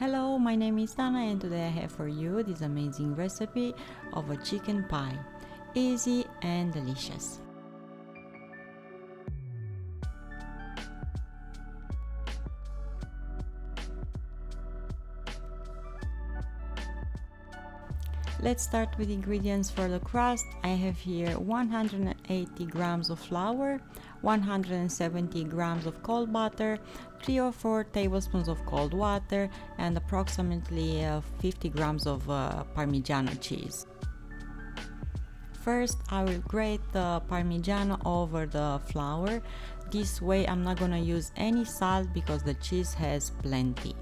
Hello, my name is Dana and today I have for you this amazing recipe of a chicken pie. Easy and delicious. Let's start with ingredients for the crust. I have here 180 grams of flour, 170 grams of cold butter, 3 or 4 tablespoons of cold water, and approximately 50 grams of parmigiano cheese. First, I will grate the parmigiano over the flour. This way I'm not gonna use any salt because the cheese has plenty.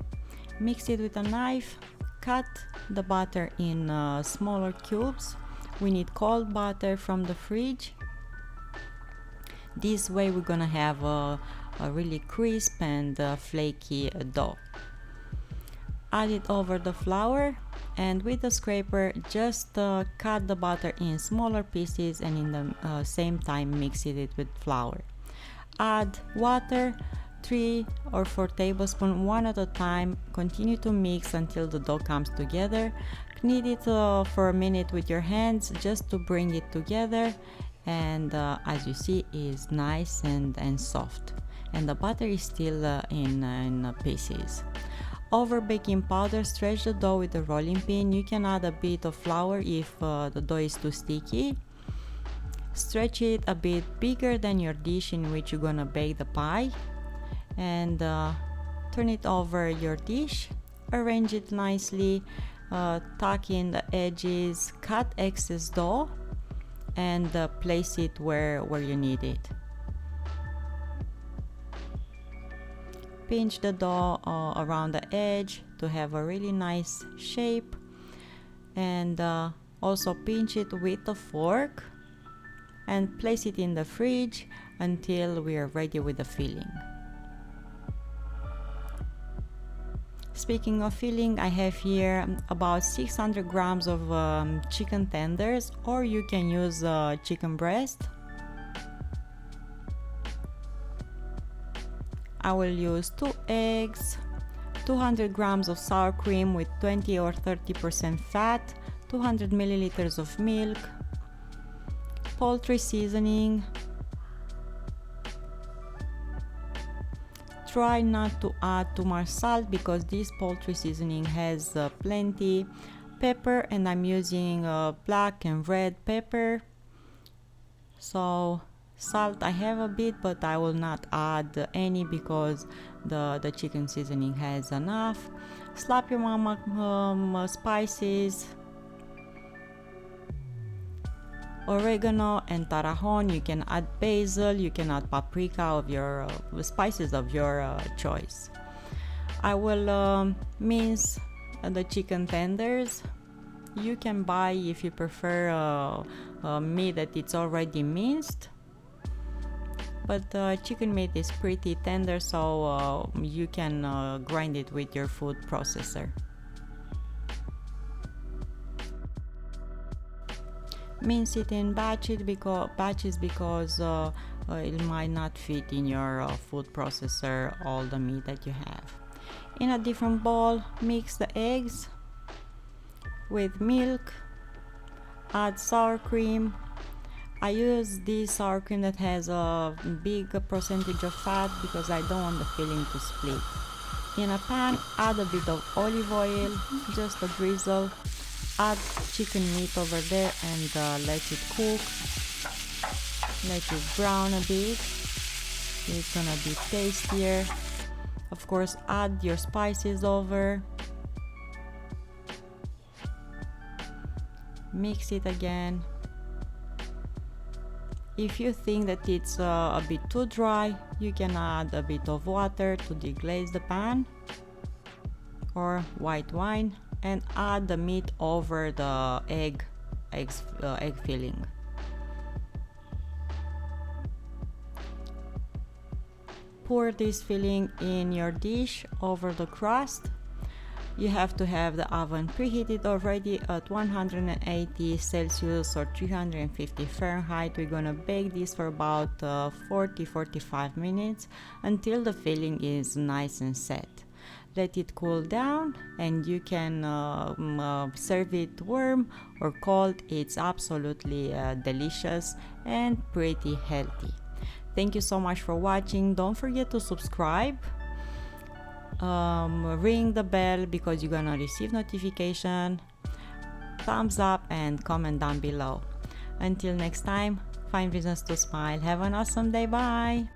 Mix it with a knife. Cut the butter in smaller cubes. We need cold butter from the fridge. This way we're gonna have a really crisp and flaky dough. Add it over the flour and with the scraper just cut the butter in smaller pieces and in the same time mix it with flour. Add water, 3 or 4 tablespoons, one at a time. Continue to mix until the dough comes together. Knead it for a minute with your hands just to bring it together, and as you see is nice and soft, and the butter is still in pieces. Over baking powder, stretch the dough with a rolling pin. You can add a bit of flour if the dough is too sticky. Stretch it a bit bigger than your dish in which you're gonna bake the pie, and turn it over your dish. Arrange it nicely, tuck in the edges, cut excess dough, and place it where you need it. Pinch the dough around the edge to have a really nice shape, and also pinch it with a fork and place it in the fridge until we are ready with the filling. Speaking of filling, I have here about 600 grams of chicken tenders, or you can use chicken breast. I will use 2 eggs, 200 grams of sour cream with 20 or 30% fat, 200 milliliters of milk, poultry seasoning. Try not to add too much salt because this poultry seasoning has plenty. Pepper, and I'm using black and red pepper. So salt I have a bit, but I will not add any because the chicken seasoning has enough. Slap your mama spices, oregano and tarrajon. You can add basil, you can add paprika of your spices of your choice. I will mince the chicken tenders. You can buy, if you prefer meat that it's already minced, but chicken meat is pretty tender, so you can grind it with your food processor. Mince it in batches because it might not fit in your food processor all the meat that you have. In a different bowl, mix the eggs with milk, add sour cream. I use this sour cream that has a big percentage of fat because I don't want the filling to split. In a pan, add a bit of olive oil, just a drizzle. Add chicken meat over there and let it cook. Let it brown a bit. It's gonna be tastier. Of course, add your spices over. Mix it again. If you think that it's a bit too dry, you can add a bit of water to deglaze the pan, or white wine, and add the meat over the egg filling. Pour this filling in your dish over the crust. You have to have the oven preheated already at 180 Celsius or 350 Fahrenheit. We're gonna bake this for about 40-45 minutes until the filling is nice and set. let it cool down, and you can serve it warm or cold. It's absolutely delicious and pretty healthy. Thank you so much for watching. Don't forget to subscribe, ring the bell because you're gonna receive notification, thumbs up, and comment down below. Until next time, find reasons to smile. Have an awesome day. Bye.